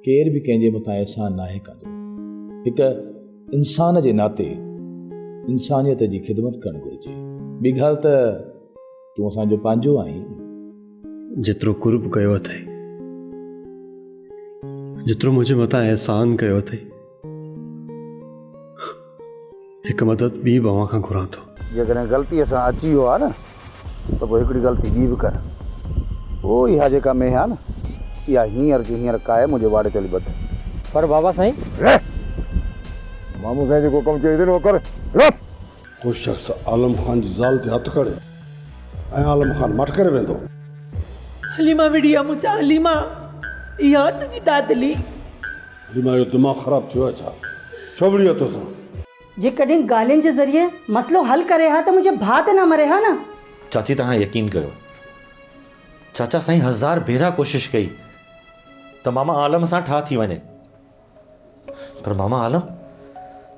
केर भी कंहिंजे मथां एहसान नाहे कंदो। हिकु इंसान जे नाते इंसानियत जी ख़िदमत करणु घुरिजे। ॿी ॻाल्हि त तूं असांजो पंहिंजो आहीं। जेतिरो कुर्ब कयो अथई, जेतिरो मुंहिंजे मथां एहसान कयो अथई, हिकु मदद ॿी बि अव्हां खां घुरां थो। जेकॾहिं ग़लतीअ सां अची वियो आहे न त पोइ हिकिड़ी ग़लती ॿी बि कर। पोइ इहा जेका में आहे न, इहा हींअर जो हींअर का आहे मुंहिंजे वाड़े ते ॿध। पर बाबा साईं, मामू साईं जेको कमु चई उहो कर। को शख़्स आलम ख़ान जी ज़ाल ते हथु करे ऐं आलम ख़ान मट करे वेंदो। हलीमा विड़िया मुझा हलीमा, इहा तुंहिंजी दादली। हलीमा जो दिमाग़ ख़राब थियो आहे छा? छो विड़ी तोसां? जेकॾहिं ॻाल्हियुनि जे ज़रिए मसइलो हल करे हा त मुंहिंजे भाउ ते न मरे हा न। चाची तव्हां यकीन कयो, चाचा साईं 1000 भेरा कोशिश कई त मामा आलम सां ठा थी वञे, पर मामा आलम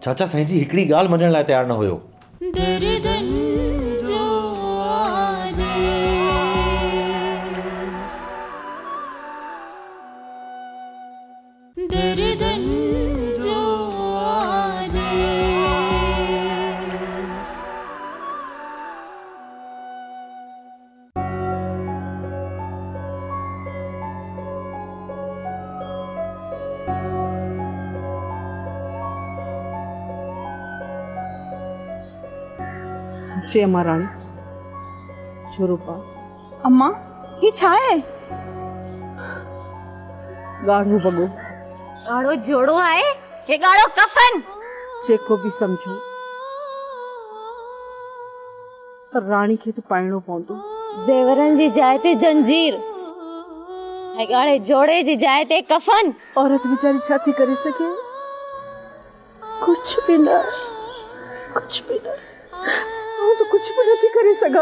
चाचा साईं जी हिकिड़ी ॻाल्हि मञण लाइ तयारु न हुयो। जय महारानी। स्वरूपा, अम्मा ये छा है? गाढ़ो बगो। गाढ़ो जोड़ो आहे के गाढ़ो कफन? जेको भी समझो, पर रानी खे तो पाइणो पवंदो। ज़ेवरन जी जाइ ते जंजीर, ऐं गाढ़े जोड़े जी जाइ ते कफन। औरत बेचारी छा थी करे सके? कुछ भी न, कुछ भी न। तो कुछ भी नहीं करे सका।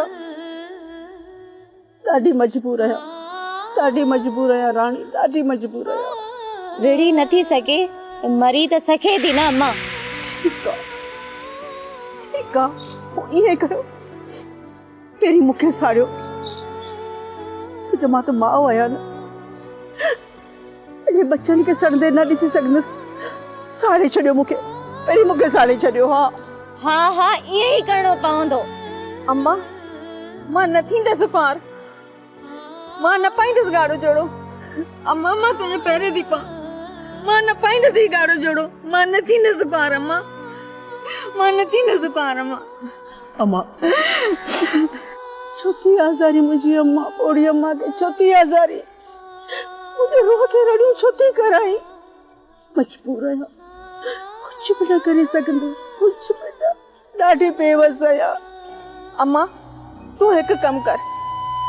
ॾाढी मजबूर है, ॾाढी मजबूर है रानी, ॾाढी मजबूर है। विड़ी न थी सके तो मरी तो सके थी ना अम्मा। ठीक आहे, इहे कयो। पहिरीं मूंखे साड़ियो, छो मां त माउ आहियां न। पंहिंजे बच्चनि खे सड़ंदे न ॾिसी सघंदसि। साड़े छॾियो मूंखे, पहिरीं मूंखे साड़े छॾियो। हाँ हाँ ये ही करणो पवंदो। अम्मा मां न थींदसि पार, मां न पाईंदसि गाढ़ो जोड़ो। अम्मा मां तुंहिंजे पहिरें थी पां, मां न पाईंदसि गाढ़ो जोड़ो। मां न थींदसि पार अम्मा, मां न थींदसि पार अम्मा। अम्मा छोती आज़ारी मुंहिंजी अम्मा, पोड़ी अम्मा खे छोती आज़ारी, मुंहिंजे रूह खे रड़ियूं छोती कराई। मजबूर आहियां, कुछ भी न करे सघंदसि, कुछ भी न। ॾाढी बेवस आहियां। अम्मा तूं हिकु कमु कर,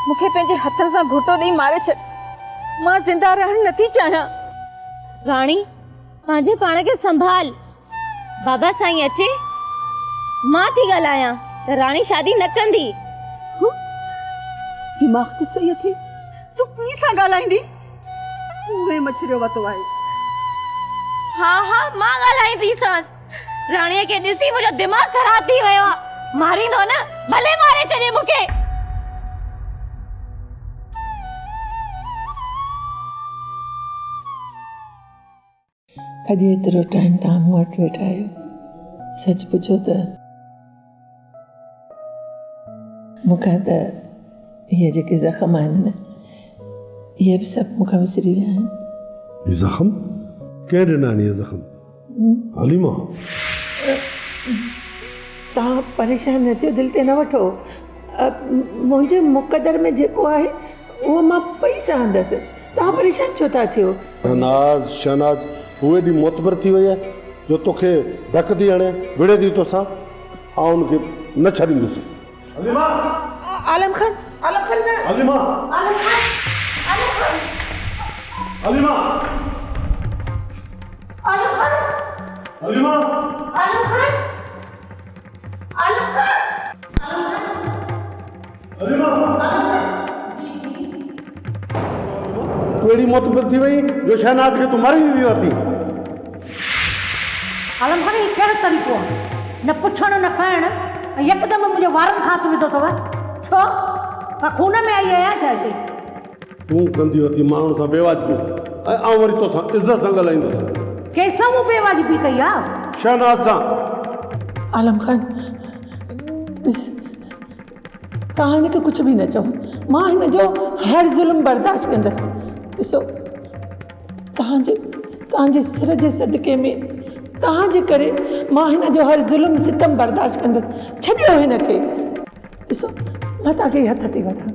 मूंखे पंहिंजे हथनि सां घुटो ॾेई मारे छॾ। मां ज़िंदा रहणु नथी चाहियां। राणी पंहिंजे पाण खे संभाल। बाबा साईं अचे, मां थी ॻाल्हायां त राणी शादी न कंदी। दिमाग़ ते सही थी, तूं पीउ सां ॻाल्हाईंदी? उहे मछरियो वतो आहे। हाँ हाँ मां ॻाल्हाईंदीसांसि। राणीअ खे ॾिसी मुंहिंजो दिमाग़ ख़राब थी वियो आहे। मारींदो न, भले मारे छॾे मूंखे। अॼु एतिरो टाइम तव्हां मूं वटि वेठा आहियो, सच पुछो त मूंखां त इहे जेके ज़ख़्म आहिनि न, इहे बि सभु मूंखां विसरी विया आहिनि। ज़ख़्म कंहिं ॾिना इहे ज़ख़्म? हलीमा तव्हां परेशान न थियो, दिलि ते न वठो। मुंहिंजे मुक़दर में जेको आहे उहो मां पई सहंदसि, तव्हां परेशान छो था थियो? शहनाज उहे ॾींहुं मोतबर थी वई आहे जो तोखे धक थी हणे, विड़े थी तोसां, आउं उनखे न छॾींदुसि। हलीमा आलम खान, आलम खान न, हलीमा आलम खान, आलम खान, हलीमा आलम खान, हलीमा आलम खान, आलम खान, हलीमा तू अहिड़ी मोतबर थी वई जो शहनाज खे तूं मारी ॾींदी थी। आलम खान, इहो कहिड़ो तरीक़ो आहे? न पुछण न खाइण, ऐं यकदमि मुंहिंजे वारनि खां हथु विधो अथव। छो मां खून में आई आहियां छा हिते? तूं कंदी हुती माण्हुनि सां बेवाजगी ऐं आउं वरी तोसां इज़त सां ॻाल्हाईंदुसि कंहिंसां मूं बेवाजिबी कई आहे? शहनाज सां। आलम खान ॾिस, तव्हां हिनखे कुझु बि न चओ, मां हिन जो हर ज़ुल्म बर्दाश्त कंदसि। ॾिसो, तव्हांजे सिर जे सदके में, तव्हांजे करे मां हिन जो हर ज़ुल्म सितम बर्दाश्त कंदसि। छॾियो हिनखे। ॾिसो, मां तव्हांखे हथ ते वठां,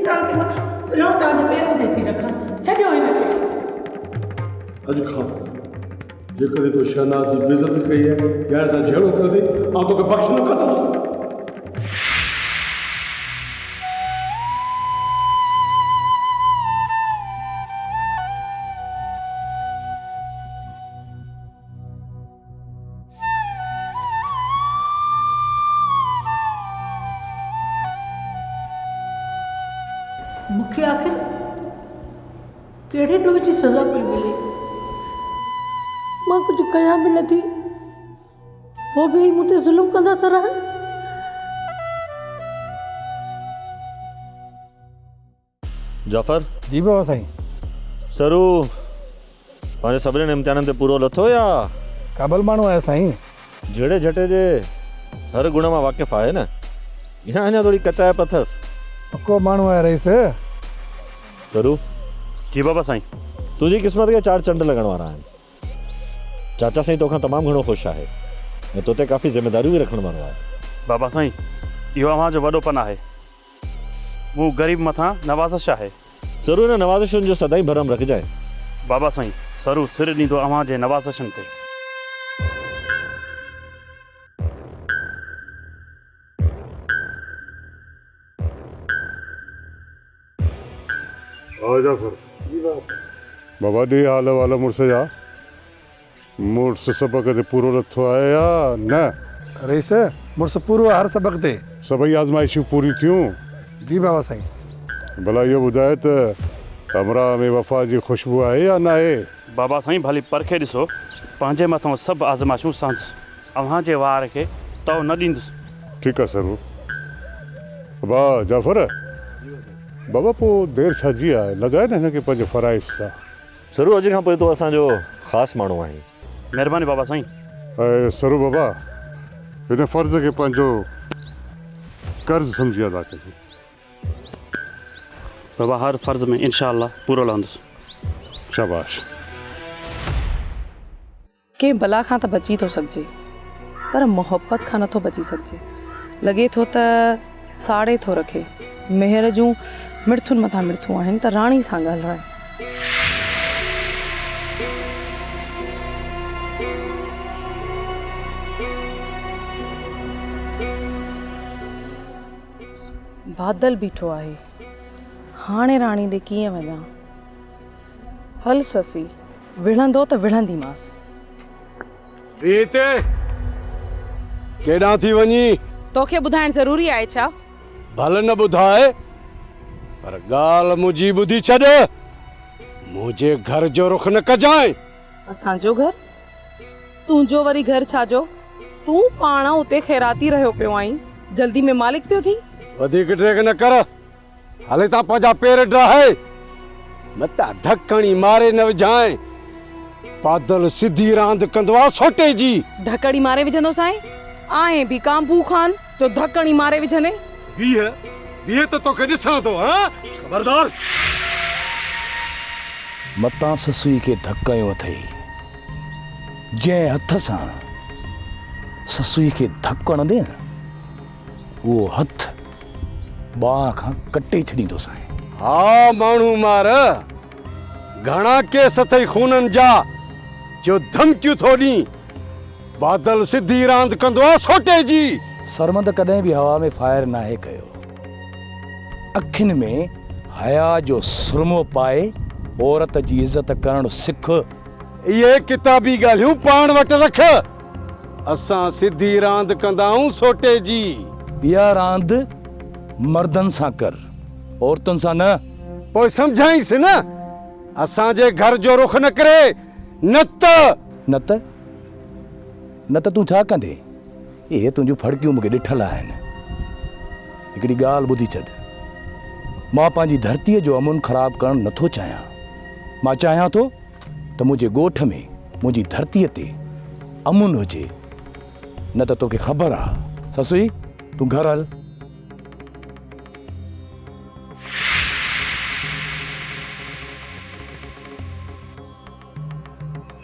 तव्हांखे मां तव्हांजे पेरनि ते थी रखां, छॾियो हिनखे। अॼु खां जेकॾहिं तूं शहनाज जी बेइज़ती कई आहे या हिन सां जहिड़ो कयो अथई, आउं तोखे बख़्श न कंदुसि। मूंखे आख़िर कहिड़े ॾोह जी सज़ा पई मिले? मां कुझु कया बि नथी, वो बि मूं ते ज़ुल्म कंदा था रहनि। जाफ़र जी बाबा साईं। सरू पंहिंजे सभिनीनि इम्तिहाननि ते पूरो लथो या काबल माण्हू आहे साईं? जहिड़े झटे जे हर गुण मां वाक़िफ़ आहे न, या अञा थोरी कचाइप अथसि? पको माण्हू आहे रईस। सरू जी बाबा साईं। तुंहिंजी क़िस्मत खे 4 चंड लॻण वारा आहिनि। चाचा साईं तोखां तमामु घणो ख़ुशि आहे ऐं तो ते काफ़ी ज़िम्मेदारियूं बि रखण वारो आहे। बाबा साईं, इहो अव्हांजो वॾोपन आहे। मूं ग़रीब मथां नवाज़िश आहे। ज़रूरु हिन नवाज़िशुनि जो सदाईं भरम रखिजांइ। बाबा साईं, सरू सिर ॾींदो अव्हांजे नवाज़िशनि ते। बाबा ॾे हाल वाल मुड़ुस जा। मुड़ुस सबक़ ते पूरो नथो आहे या न? रईस, मुड़ुस पूरो हर सबक़ ते। सभई आज़माइशूं पूरी थियूं? जी बाबा साईं। भला इहो ॿुधाए त हमरा में वफ़ा जी ख़ुशबू आहे या न आहे? बाबा साईं, भली परखे ॾिसो, पंहिंजे मथां सभु आज़माइशूं सांदुसि, अव्हांजे वार खे तओ न ॾींदुसि। ठीकु आहे सरू। वाह जाफ़र, बाबा पोइ देरि छा जी आहे, लॻाए न हिनखे पंहिंजे फ़राइज़ सां। सरू अॼु खां पोइ तो असांजो ख़ासि माण्हू आहीं। महिरबानी बाबा साईं। ऐं सरू बाबा, हिन फ़र्ज़ खे पंहिंजो कर्ज़ सम्झी अदा कजे। बाबा हर फ़र्ज़ में इंशाअल्लाह पूरो लहंदुसि। शाबाश। कंहिं बला खां त बची थो सघिजे, पर मोहब्बत खां नथो बची सघिजे। लॻे थो त साड़े थो रखे। मेहर जूं मिड़थुनि मथां मिड़थूं आहिनि त राणी सां ॻाल्हाए। बादल बीठो आहे, हाणे राणी ॾे कीअं वञा? हल ससी, विढ़ंदो त विढ़ंदीमांसि। रीते केॾां थी वञी? तोखे ॿुधाइण ज़रूरी आहे छा? भले न ॿुधाए, पर ॻाल्हि मुंहिंजी ॿुधी छॾ। मुंहिंजे घर जो रुख न कजांइ। असांजो घर? तुंहिंजो वरी घर छाजो? तूं पाण उते ख़ैराती रहियो पियो आहीं, जल्दी में मालिक पियो थी। वधीक ड्रेग न कर, हले तां पंहिंजा पेर ड्राहे, मता धकणी मारे न विझांइ। बादल सिधी रांदि कंदो आहे सोटे जी। धकड़ी मारे विझंदो साईं? आहे बि कांबू खान जो धकड़ी मारे विझंदे? बीह त तोखे ॾिसां थो। हाँ, ख़बरदार। मतां ससुई खे धकयो अथई। जंहिं हथ सां ससुई खे धकण ॾे, उहो हथ बाह खां कटे छॾींदो साईं। हा माण्हू मार, घणा केस अथई खूननि जा जो धमकियूं थो ॾी। बादल सिधी रांदि कंदो आहे सोटे जी। सरमंद कॾहिं बि हवा में फायर नाहे कयो। अखियुनि में हया जो सुरमो पाए औरत जी इज़त करणु सिख। इहे किताबी ॻाल्हियूं पाण वटि रख। असां सिधी रांदि कंदा आहियूं सोटे जी। इहा रांदि मर्दनि सां कर, औरतुनि सां न। पोइ सम्झाईंसि न, असांजे घर जो रुख न करे। न त तूं छा कंदे? इहे तुंहिंजूं फड़कियूं मूंखे ॾिठल आहिनि। हिकिड़ी ॻाल्हि ॿुधी छॾ, मां पंहिंजी धरतीअ जो अमुन ख़राब करणु नथो चाहियां। मां चाहियां थो त मुंहिंजे ॻोठ में मुंहिंजी धरतीअ ते अमुन हुजे, न त तोखे ख़बर आहे ससुई, तूं घर हल।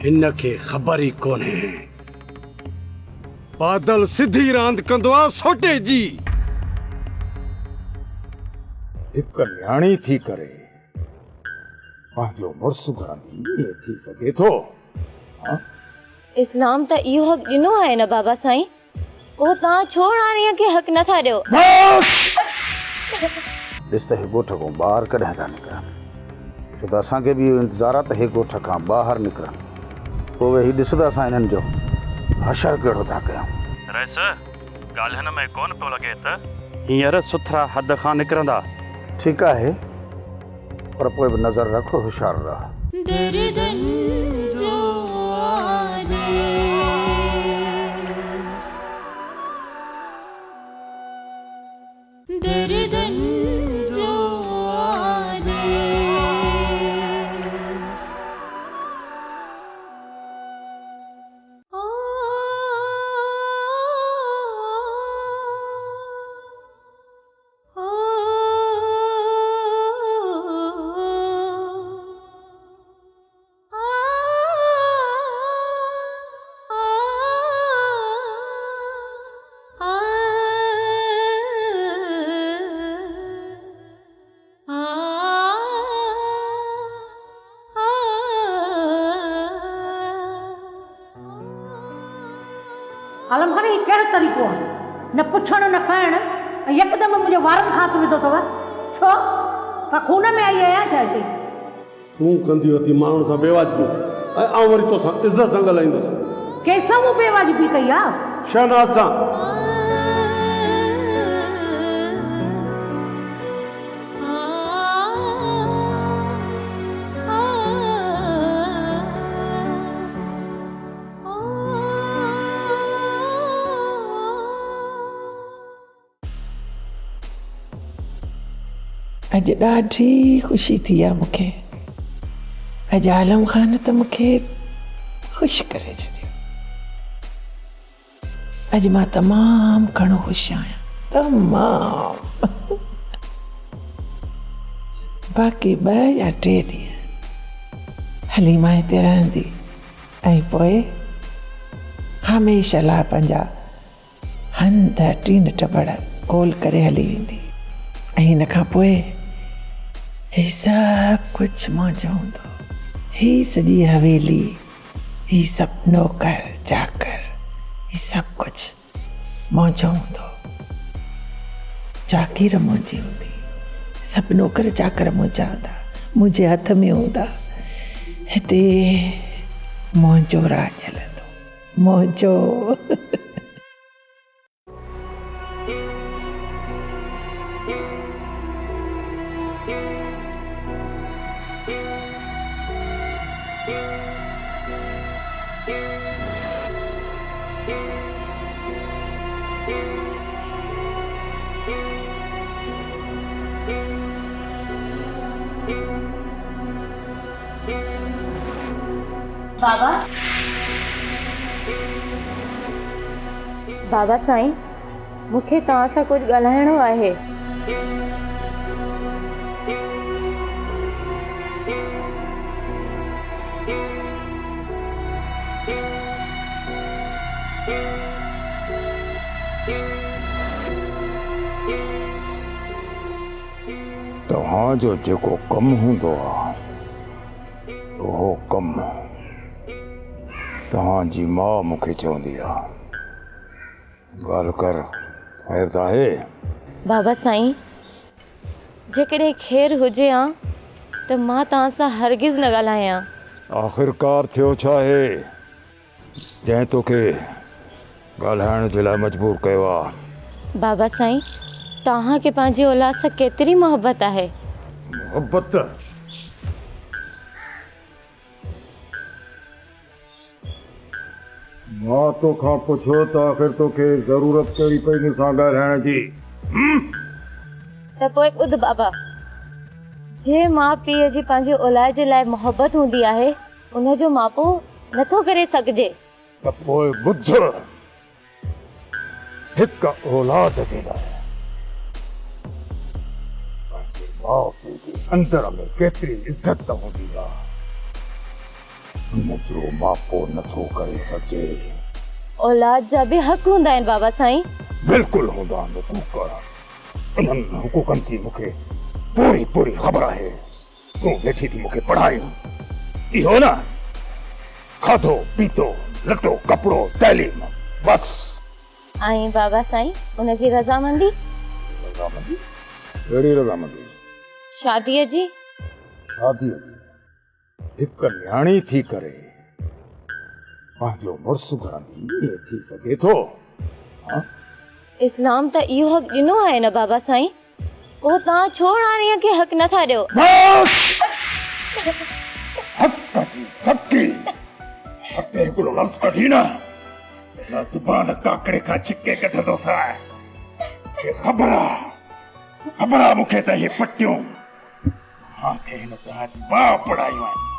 हिन खे ख़बर ई कोन्हे बादल सिधी रांदि कंदो आहे सोटे जी। हिकु न्याणी थी करे पंहिंजो मुड़ुसु घरंदी ईअं थी सघे थो? इस्लाम त इहो हक़ ॾिनो आहे न बाबा साईं, पोइ तव्हां छो राणीअ खे हक़ नथा ॾियो? ॾिस त हे ॻोठ खां ॿाहिरि कॾहिं था निकिरनि, छो त असांखे बि इहो इंतज़ारु आहे त हे ॻोठ खां ॿाहिरि निकिरनि, पोइ वेही ॾिसंदा असां हिननि जो हशर कहिड़ो था कयूं। रईस, ॻाल्हि हिन में कोन पियो लॻे त हींअर सुथरा हद खां निकिरंदा। ठीकु आहे, पर पोइ बि नज़र रखो, होशियारु रहो। आलम खान, ये कहिड़ो तरीक़ो आहे? न पुछण न करण, यकदम मुंहिंजे वारनि खां हथ विधो अथव। छो का खून में आई आहियां छा हिते? तूं कंदी होती माण्हुनि सां बेवाजिबी, ऐं आउं वरी तोसां इज़त सां ॻाल्हाईंदुसि। कंहिंसां मूं बेवाजिबी कई आहे? शहनाज सां। अॼु ॾाढी ख़ुशी थी आहे मूंखे। अॼु आलम ख़ान त मूंखे ख़ुशि करे छॾियो। अॼु मां तमामु घणो ख़ुशि आहियां, तमामु। बाक़ी 2 या 3 ॾींहं हली मां हिते रहंदी, ऐं पोइ हमेशह लाइ पंहिंजा हंध टीन टबड़ गोल करे हली वेंदी, ऐं हिन खां पोइ ही सभु कुझु मौज हूंदो। ही सॼी हवेली, ही सभु नौकर चाकर, ही सभु कुझु मौज हूंदो। चाकीर मुंहिंजी हूंदी, सभु नौकर चाकर मुंहिंजा हूंदा, मुंहिंजे हथ में हूंदा। हिते मुंहिंजो राज हलंदो, मुंहिंजो। बाबा, बाबा साईं, मूंखे तव्हां सां कुझु ॻाल्हाइणो आहे। तव्हांजो जेको कमु हूंदो आहे, उहो कमु तव्हांजी माउ मूंखे चवंदी आहे। ॻाल्हि कर, ख़ैर त आहे? बाबा साईं, जेकॾहिं ख़ैरु हुजे हा त मां तव्हां सां हरगिज़ न ॻाल्हायां। आख़िरकार थियो छा आहे जंहिं तोखे ॻाल्हाइण जे लाइ मजबूर कयो आहे? बाबा साईं, तव्हांखे पंहिंजी औलाद सां केतिरी मोहबत आहे? मोहबत? मां तोखां पुछो त आख़िर तोखे ज़रूरत कहिड़ी पई मूंसां ॻाल्हाइण जी? त पोइ ॿुध बाबा, जे माउ पीउ जी पंहिंजी औलाद जे लाइ मोहबत हूंदी आहे उनजो मापो नथो करे सघिजे। त पोइ ॿुध, हिक औलाद जे लाइ पंहिंजे माउ पीउ जे अंदर में केतिरी इज़त हूंदी आहे उनजो मापो नथो करे सघिजे। औलाद जा बि हक़ हूंदा आहिनि बाबा साईं। बिल्कुलु हूंदा आहिनि हुकूक। उन्हनि हुकूकनि जी मूंखे पूरी पूरी ख़बर आहे। तूं वेठी थी मूंखे पढ़ायूं, इहो न खाधो पीतो लटो कपिड़ो तैलीम बस। ऐं बाबा साईं उनजी रज़ामंदी? रज़ामंदी? कहिड़ी रज़ामंदी? शादीअ जी। शादीअ जी? हिक न्याणी थी करे पंहिंजो मुड़ुसु घरंदी ईअं थी सघे थो? इस्लाम त इहो हक़ ॾिनो आहे न बाबा साईं, पोइ तव्हां छो राणीअ खे हक़ नथा ॾियो? हक़ जी सकी हक़ हिकिड़ो लफ़्ज़ कढी न ज़ुबान काकड़े खां छिके कढंदो सा। ख़बर आहे मूंखे त इहे पटियूं मूंखे हिन तव्हांजी माउ पढ़ायूं आहिनि।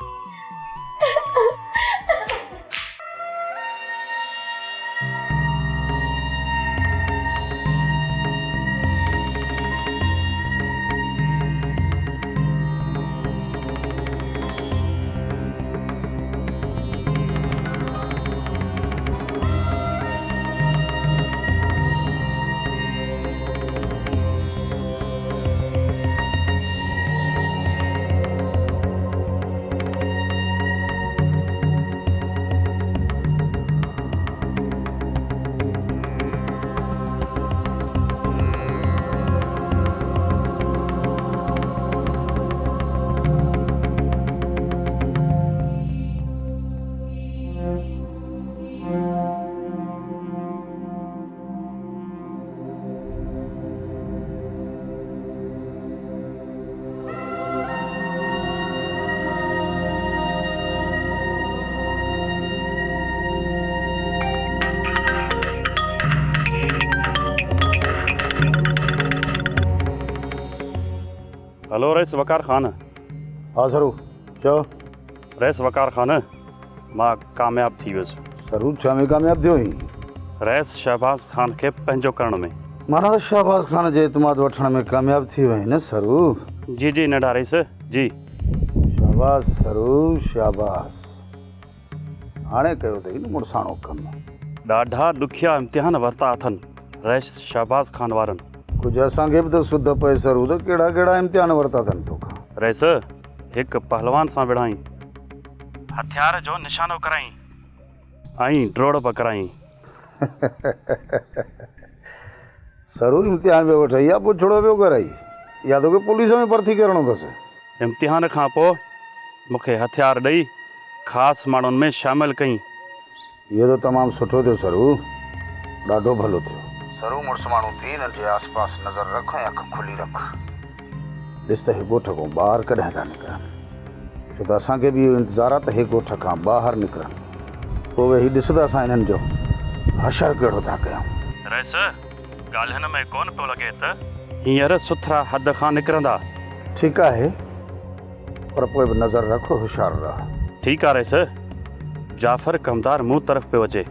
हेलो रईस वकार ख़ान। हाँ सरू चओ। रईस वकार ख़ान मां कामयाब थी वियुसि। सरू छा में कामयाब थियो हुई? रईस शहबाज ख़ान खे पंहिंजो करण में। माना त शहबाज ख़ान जे एतमाद वठण में कामयाब थी वई न सरू? जी जी नंढा रईस जी। शाबाश सरू शाबाश। हाणे कयो अथई न मुड़साणो कमु। ॾाढा ॾुखिया इम्तिहान वरिता अथनि रईस शहबाज ख़ान वारनि। कुझु असांखे बि त सुध पए सरू त कहिड़ा कहिड़ा इम्तिहान वरिता अथनि तोखां? रईस हिकु पहलवान सां विढ़ाई, हथियार जो निशानो कराई ऐं ड्रोड़ बि कराई। सरू इम्तिहान बि वठई या पुछड़ो पियो कराई या तोखे पुलिस में भर्ती करणो अथसि? इम्तिहान खां पोइ मूंखे हथियार ॾेई ख़ासि माण्हुनि में शामिलु कई। इहो त तमामु सुठो थियो सरू, ॾाढो भलो थियो। सरू मुड़ुसु माण्हू थी हिननि जे आस पास नज़र रख ऐं अखि खुली रख। ॾिस त हे ॻोठ खां ॿाहिरि कॾहिं था निकिरनि, छो त असांखे बि इहो इंतज़ारु आहे त हे ॻोठ खां ॿाहिरि निकिरनि, पोइ वेही ॾिसंदा असां हिननि जो हशर कहिड़ो था कयूं। रईस ॻाल्हियुनि में कोन पियो लॻे त हींअर सुथरा हद खां निकिरंदा। ठीकु आहे, पर पोइ बि नज़र रखो, होशियारु रह। ठीकु आहे रईस। जाफ़र कमदार मूं तरफ़ पियो अचे,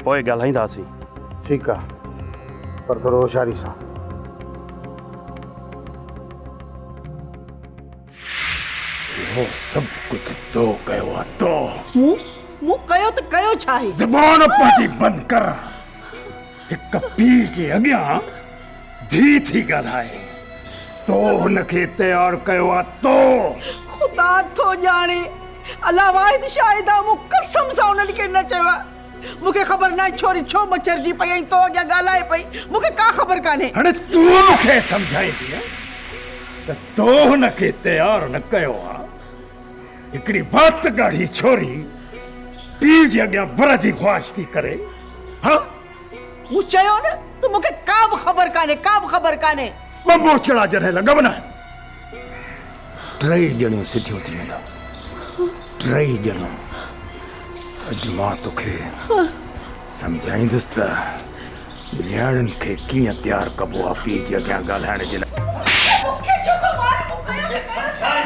पोइ ॻाल्हाईंदासीं। ठीकु आहे, पर थोरो होशियारी सां। इहो सभु कुझु तो कयो आहे तो। मूं कयो त कयो छा आहे? ज़बान पंहिंजी बंदि कर। हिक पीउ जे अॻियां धी थी ॻाल्हाए। तो हुनखे तयारु कयो आहे तो। ख़ुदा थो ॼाणे, अलाह वाहिद शाहिद आहे, मूं कसम सां उन्हनि खे न चयो आहे। मूंखे ख़बर न आहे छोरी छो मचरजी पई ऐं तो अॻियां ॻाल्हाए पई, मूंखे का ख़बर कान्हे। हाणे तूं मूंखे सम्झाईंदी त तो हुनखे तयारु न कयो आहे। हिकिड़ी बात ॻाढ़ी छोरी पीउ जे अॻियां बर जी ख़्वाहिश थी करे। हाँ मूं चयो न त मूंखे का बि ख़बर कान्हे, का बि ख़बर कान्हे। ॿ मोचड़ा जॾहिं लॻव न, टई ॼणियूं सिधियूं थी वेंदा। टई ॼणियूं। अॼु मां तोखे सम्झाईंदुसि त न्याणियुनि खे कीअं तयारु कबो आहे पीउ जे अॻियां ॻाल्हाइण जे लाइ। समझाई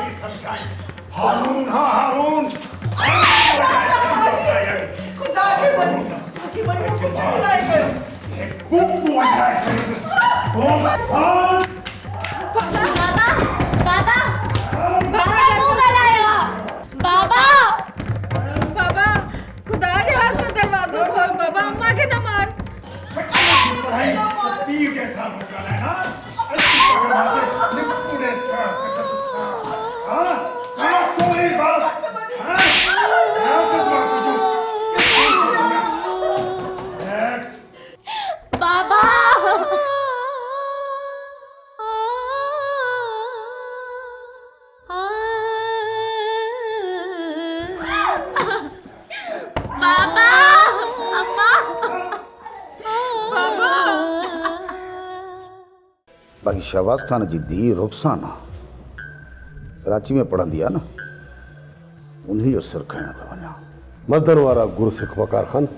थी समझाई हारून हाँ हारून खुदा के बंदे की बंदे कुछ नहीं करो बाबा बाबा मुंह गलाया बाबा बाबा खुदा के वास्ते दरवाजा खोल बाबा अम्मा के ना मार तीर जैसा मुका है ना निपुणे सा हाँ हाँ चोरी बाल बाबा बाबा अम्मा बाकी शहबाज खान जी धी रुखसाना कराची में पढ़ंदी आहे न उन्हीं जो सिर खणण था वञा मर्दन वारा गुरसिख वकार खान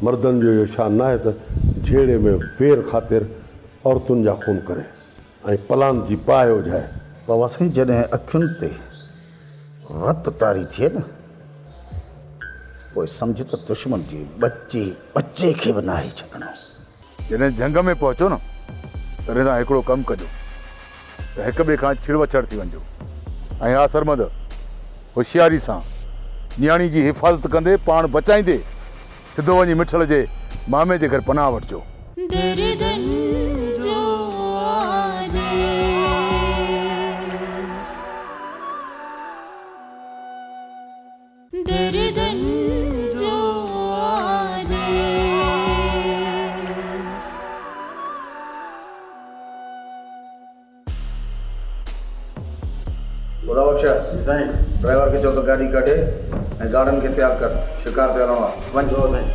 मर्दन जो इहो शान न आहे त झेड़े में वेर ख़ातिर औरतुनि जा खून करे ऐं पलान जी पाए हुजाए बाबा साईं जॾहिं अखियुनि ते रत तारी थिए न पोइ सम्झ त दुश्मन जी बच्चे खे बि नाहे छॾणो जॾहिं जंग में पहुचो न तॾहिं तव्हां हिकिड़ो कमु कजो त हिक ॿिए खां छिड़वछड़ थी वञिजो ऐं आसरमद होशियारी सां नियाणी जी हिफ़ाज़त कंदे पाण बचाईंदे सिधो वञी मिठल जे मामे जे घर पनाह वठिजो खुदा बख्शा ड्राइवर खे चओ त गाॾी कढे ऐं गार्डन खे तयारु कर शिकार ते हलणो आहे वञ साईं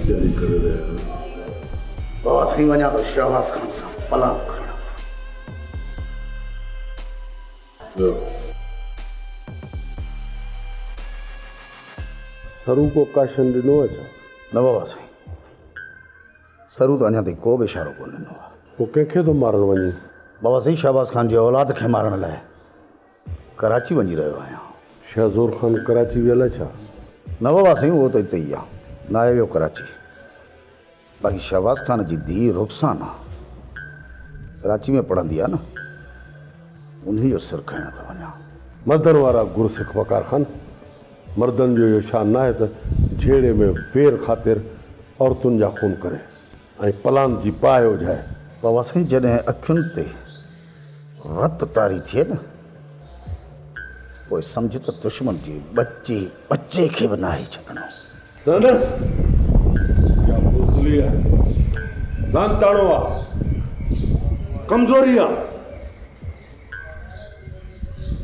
तैयारी करे रहिया बाबा साईं वञा थो शहबाज खान सां पलान खणण सरू को काशन ॾिनो आहे छा न बाबा साईं सरू त अञा ताईं को बि इशारो कोन ॾिनो आहे पोइ कंहिंखे थो मारणु वञे बाबा साईं शहबाज खान जी औलाद खे मारण लाइ कराची वञी रहियो आहियां शहज़ोर ख़ान कराची वियल आहे छा न बाबा साईं उहो त हिते ई आहे न आहे वियो कराची बाक़ी शहबाज खान जी धी रुखसाना कराची में पढ़ंदी आहे न उन्हीं जो सिर खणण था वञा मर्दन वारा गुरसिख वकार खान मर्दन जो इहो शान न आहे त झेड़े में वेर ख़ातिर औरतुनि जा खून करे ऐं पलान जी पाए हुजाए बाबा साईं जॾहिं अखियुनि ते रत तारी थिए न पोइ सम्झ त दुश्मन जी बच्चे खे बि नाहे छॾणो न बुज़दिली आहे लांताणो आहे कमज़ोरी आहे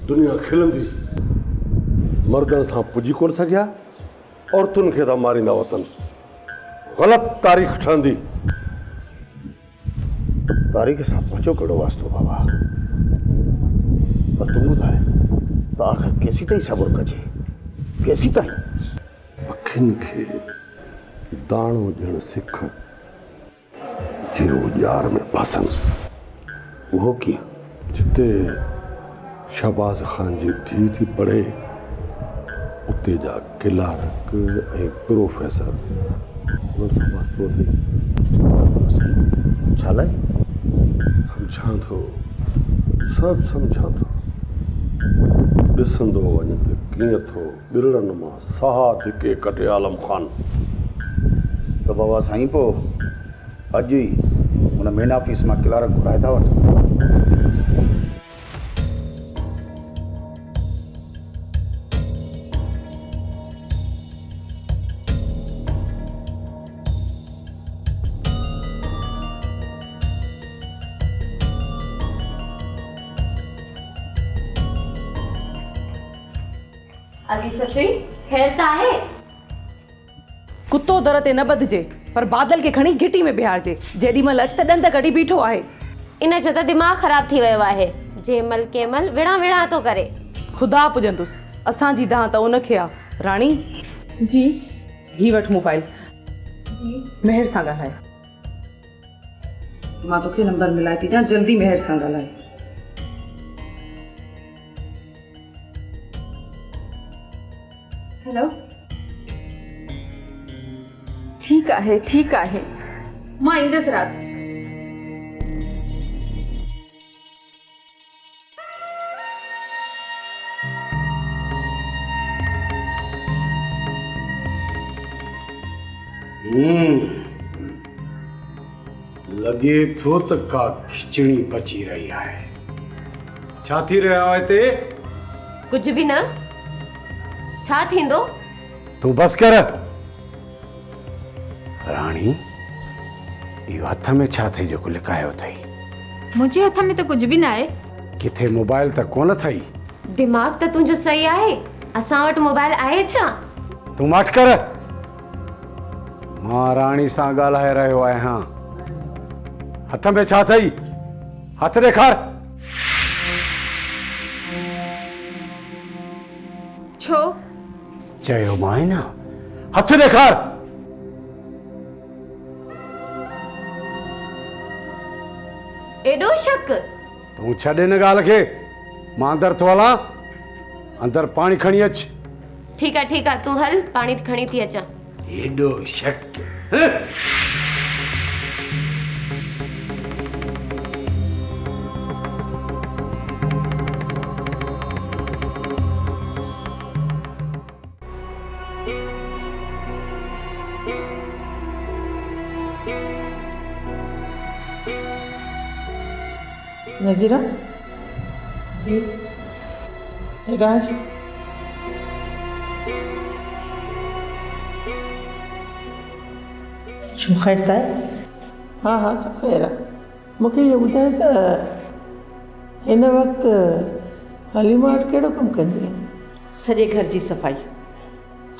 दुनिया खिलंदी मर्दनि सां पुॼी कोन सघिया औरतुनि खे था मारींदा वतन ग़लति तारीख़ ठहंदी तारीख़ सां पंहिंजो कहिड़ो वास्तो बाबा पर तूं ॿुधाए त आख़िर केसीं ताईं सबुर कजे केसीं ताईं अखियुनि खे दाणो ॾियणु सिख जीरो ॼार में बासनि उहो कीअं जिते शहबाज ख़ान जी धीउ थी पढ़े उते जा क्लार्क ऐं प्रोफेसर उन्हनि सां वास्तो थिए छा लाइ सम्झां थो सभु सम्झां थो ॾिसंदो वञे त कीअं थो ॿिरड़नि मां साह धिके कटे आलम ख़ान त बाबा साईं पोइ अॼु ई हुन मेन ऑफिस मां क्लार्क घुराए था वठि अभी ससुई खैर त आहे कुत्तो दर ते न ॿधिजे पर बादल खे खणी घिटी में बिहारजे जेॾीमहिल अच त ॾंद कढी बीठो आहे इन जो त दिमाग़ ख़राब थी वियो आहे जंहिं महिल कंहिं महिल विड़ा विड़ा थो करे ख़ुदा पुॼंदुसि असांजी दां त उनखे आहे। राणी जी ही वठ मोबाइल मेहर सां ॻाल्हाए। मां तोखे नंबर मिलाए थी ॾियां, जल्दी मेहर सां ॻाल्हाए। हेलो ठीक आहे मां ईंदसि राति। लॻे थो त का खिचड़ी बची रही आहे। छा थी रहियो आहे हिते? कुछ भी न। छा थींदो? तू बस कर। राणी इहो हथ में छा अथई जेको लिकायो अथई? मुंहिंजे हथ में त कुझु बि न आहे। किथे मोबाइल त कोन अथई? दिमाग़ त तुंहिंजो सही आहे, असां वटि मोबाइल आहे छा? तू मट कर। मां राणी सां ॻाल्हाए रहियो आहियां। हथ में छा अथई? हथ ॾेखार। छो? चयो मां न, हथ ॾेखार। एॾो शक? तूं छॾे न ॻाल्हि खे। मां अंदरि थो हलां। अंदरि पाणी खणी अच। ठीक आहे तूं हल, पाणी खणी थी अचां। एॾो शक? नज़ीरा जी राज छो ख़ैर त आहे? हा सब ख़ैर आहे। मूंखे इहो ॿुधाए त हिन वक़्तु हलीमा वटि कहिड़ो कमु कंदी आहे? सॼे घर जी सफ़ाई।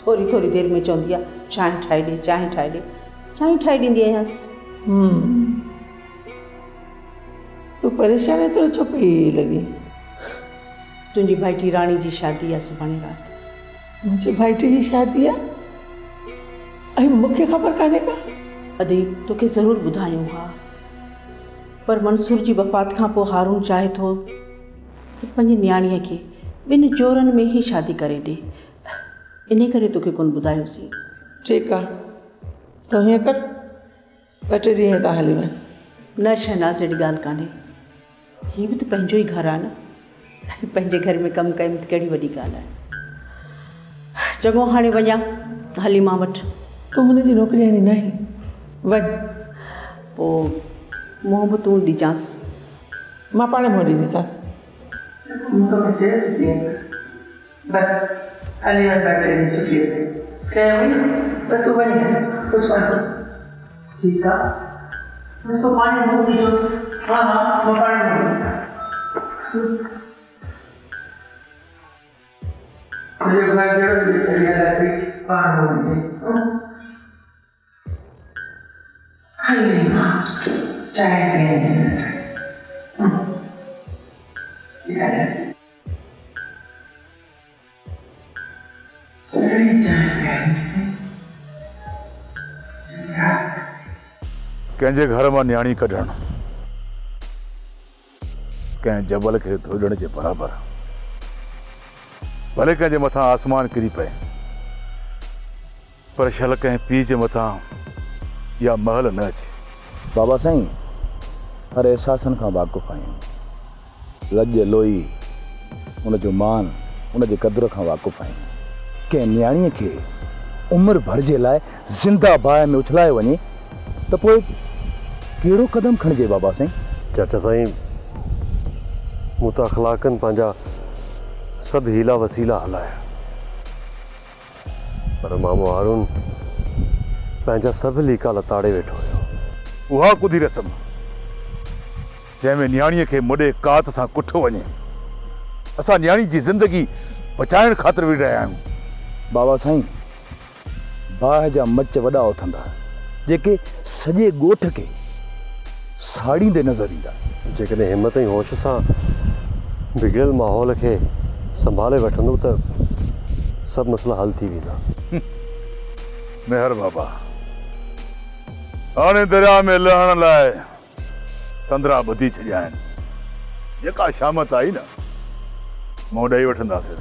थोरी थोरी देरि में चवंदी आहे चांहि ठाहे ॾे, चांहि ठाहे ॾे। चांहि ठाहे ॾींदी आहियांसि। तूं परेशान एतिरो छो पई लॻी? तुंहिंजी भाइटी राणी जी शादी आहे सुभाणे राति। मुंहिंजी भाइटी जी शादी आहे? ऐं मूंखे ख़बर कान्हे का? अदी तोखे ज़रूरु ॿुधायूं हा, पर मंसूर जी वफ़ात खां पोइ हारून चाहे थो त पंहिंजी नियाणीअ खे ॿिनि जोरनि में ई शादी करे ॾे। इन करे तोखे कोन ॿुधायोसीं। ठीकु आहे, तूं हीअं कर, ॿ टे ॾींहं था हली वञ। न शहनाज़, अहिड़ी ॻाल्हि कान्हे। हीअ बि त पंहिंजो ई घर आहे न। पंहिंजे घर में कमु कयूं त कहिड़ी वॾी ॻाल्हि आहे। चङो हाणे वञा हलीमा वटि। तूं हुनजी नौकिरी हाणे नाही, वञ। पोइ मुंहुं बि तूं ॾिजांसि। मां पाण मुंहुं ॾींदीसांसि। बसि हली वञ, ॿ टे ॾींहं छुटी ते चयो हुई त तूं वञ, कुझु कोन। ठीकु आहे, बसि पोइ पाणी मुंहुं ॾिजोसि। हा मां पाण मुंहुं ॾींदीसांसि। मुंहिंजो घर जहिड़ो बि छॾी पाण मुंहुं ॾिजे। हली मां चांहि पीअंदी। कंहिंजे घर मां न्याणी कढणु कंहिं जबल खे धोइण जे बराबरि। भले कंहिंजे मथां आसमान किरी पए, पर शल कंहिं पीउ जे मथां या महल न अचे। बाबा साईं, हर एहसासनि खां वाक़ुफ़ आहियूं। लॼ लोई, उनजो मान, उनजे क़दुर खां वाक़ुफ़ आहियूं। कंहिं न्याणीअ खे उमिरि भर जे लाइ ज़िंदा बाहि में उछलाए वञे त पोइ कहिड़ो क़दम खणिजे बाबा साईं? चाचा साईं, मूं त अख़लाक़नि पंहिंजा सभु हीला वसीला हलाया, पर मामो हारून पंहिंजा सभु लीका लताड़े वेठो हुयो। उहा कुदी रस्म जंहिंमें न्याणीअ खे मुॾे कात सां कुठो वञे। असां न्याणी जी ज़िंदगी बचाइण ख़ातिर विड़ी रहिया आहियूं। बाबा साईं, बाहि जा मच वॾा उथंदा जेके सॼे ॻोठ खे साड़ींदे नज़र ईंदा। जेकॾहिं हिम्मत ऐं होश सां बिगड़ियल माहौल खे संभाले वठंदो त सब मसला हल थी वेंदा। मेहर बाबा हाणे दरिया में लहण लाइ संदरा ॿधी छॾिया आहिनि। जेका शामत आई न मूं ॾेई वठंदासीं।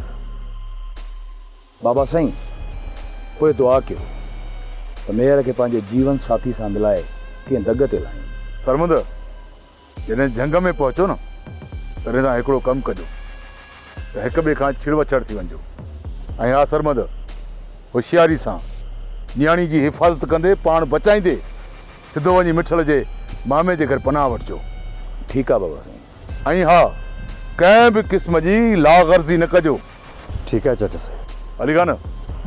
बाबा साईं पोइ दुआ कयो त मेहर खे पंहिंजे जीवन साथी सां मिलाए कंहिं दग ते लायूं। सरमुंद जॾहिं जंग में पहुचो न तॾहिं तव्हां हिकिड़ो कमु कजो त हिक ॿिए खां छिड़वछड़ थी वञिजो। ऐं हा सरमुंद होशियारी सां न्याणी जी हिफ़ाज़त कंदे पाण बचाईंदे सिधो वञी मिठल जे मामे जे घर पनाह वठिजो। ठीकु आहे बाबा साईं। ऐं हा कंहिं बि क़िस्म जी लाग़र्ज़ी न कजो। ठीक है चाचा साईं। हली गा न?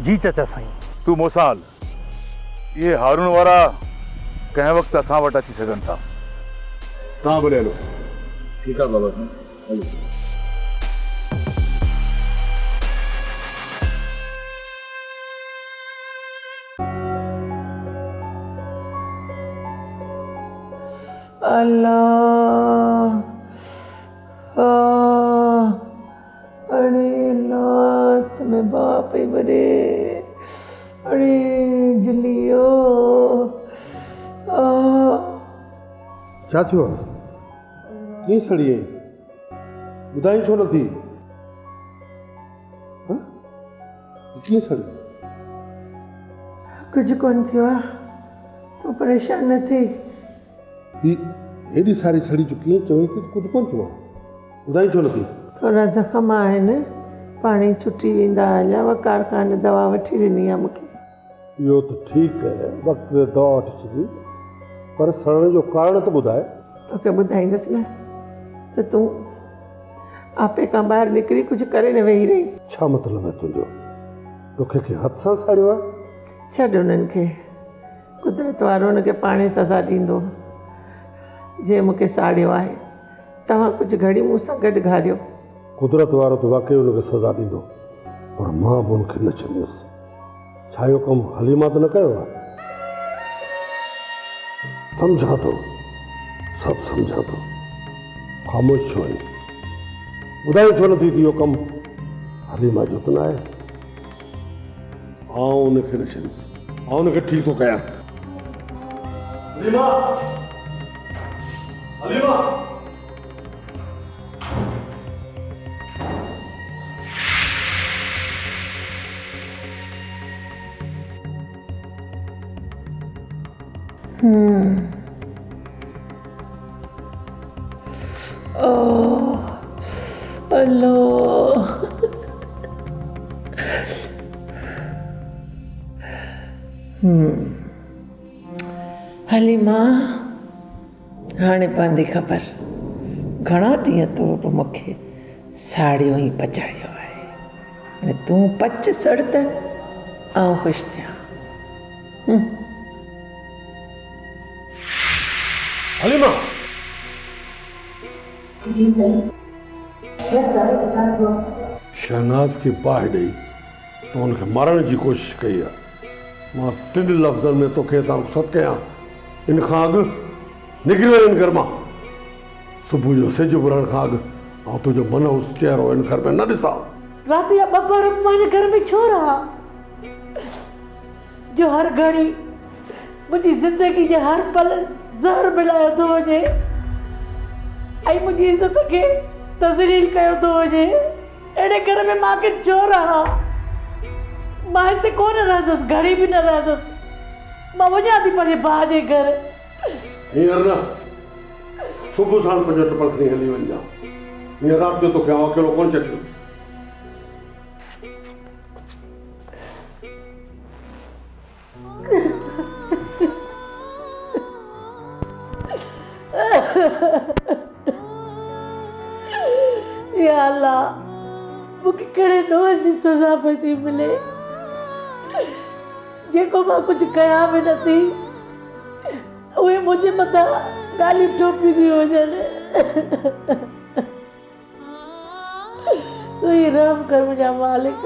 जी चाचा साईं। तूं मूंसां हल। इहे हारून वारा कंहिं वक़्तु असां वटि अची सघनि था। तव्हां बि हलो। ठीकु आहे बाबा साईं हलो। अल्लाह अरे लात में बाप ही बरे अरे जलियो छा थियो आहे? कीअं सड़ी आई? ॿुधाई छो नथी? कीअं सड़ी? कुछ कोन थियो आहे, तूं परेशान न थी। हेॾी सारी सड़ी चुकी आहे, चवई कि कुझु कोन थियो आहे, ॿुधाई छो नथी? थोरा ज़ख़्म आहिनि, पाणी छुटी वेंदा या कारखाने दवा वठी ॾिनी आहे मूंखे। इहो त ठीकु आहे, वक़्त ते दवा वठी छॾी, पर सड़ण जो कारण त ॿुधाए। तोखे ॿुधाईंदसि न त तूं आपे खां ॿाहिरि निकिरी कुझु करे न वेही रही। छा मतिलबु आहे तुंहिंजो? तोखे खे हथ सां साड़ियो आहे? छॾ उन्हनि खे, कुदरत वारो हुनखे पाणे सज़ा ॾींदो। जे मूंखे साड़ियो आहे तव्हां कुझु घड़ी मूं सां गॾु घारियो। कुदरत वारो त वाक़ई हुनखे सज़ा ॾींदो, पर मां बि हुनखे न छॾींदुसि। छा इहो कमु हलीमा त न कयो आहे? सम्झां थो, सभु सम्झां थो, ख़ामोश छो आहीं? ॿुधायो छो नथी त इहो कमु हलीमा जो त न आहे? आउं हुनखे न छॾींदुसि, आउं हुनखे ठीकु थो कयां। हलीमा हलीमा अल्लाह हलीमा हाणे पवंदी ख़बर घणा ॾींहं तूं बि मूंखे साड़ियो ई पचायो आहे। हाणे तूं पच सड़ त आउं ख़ुशि थियां। हलीमा शहनाज खे बाहि ॾेई तो हुनखे मारण जी कोशिशि कई आहे। मां 3 लफ़्ज़नि में तोखे तां रुख़्सत कयां, इन खां अॻु निकिरी वञ इन घर मां। सुबुह जो सिज बुरण खां अॻु ऐं तुंहिंजो मनहूस चहिरो इन घर में न ॾिसां। राति जा 2 बार मां हिन घर में छो रहा जो हर घड़ी मुंहिंजी ज़िंदगी जे हर पल ज़हर मिलायो थो वञे ऐं मुंहिंजी इज़त खे तज़लील कयो थो वञे। अहिड़े घर में मूंखे छो रहा? मां हिते कोन रहंदसि, घड़ी बि न रहंदसि। मां वञा थी पंहिंजे भाउ जे घर। हींअर न, सुबुह साण 5 टपल खणी हली वञजां। हींअर राति जो तोखे आउं अकेलो कोन छॾींदुसि। या अल्लाह, मूंखे कहिड़े ॾोह जी सज़ा पई थी मिले जेको मां कुझु कयां बि नथी, उहे मुंहिंजे मथां ॻाल्हियूं ठोकी थी वञनि। तूं ई रहम कर मुंहिंजा मालिक।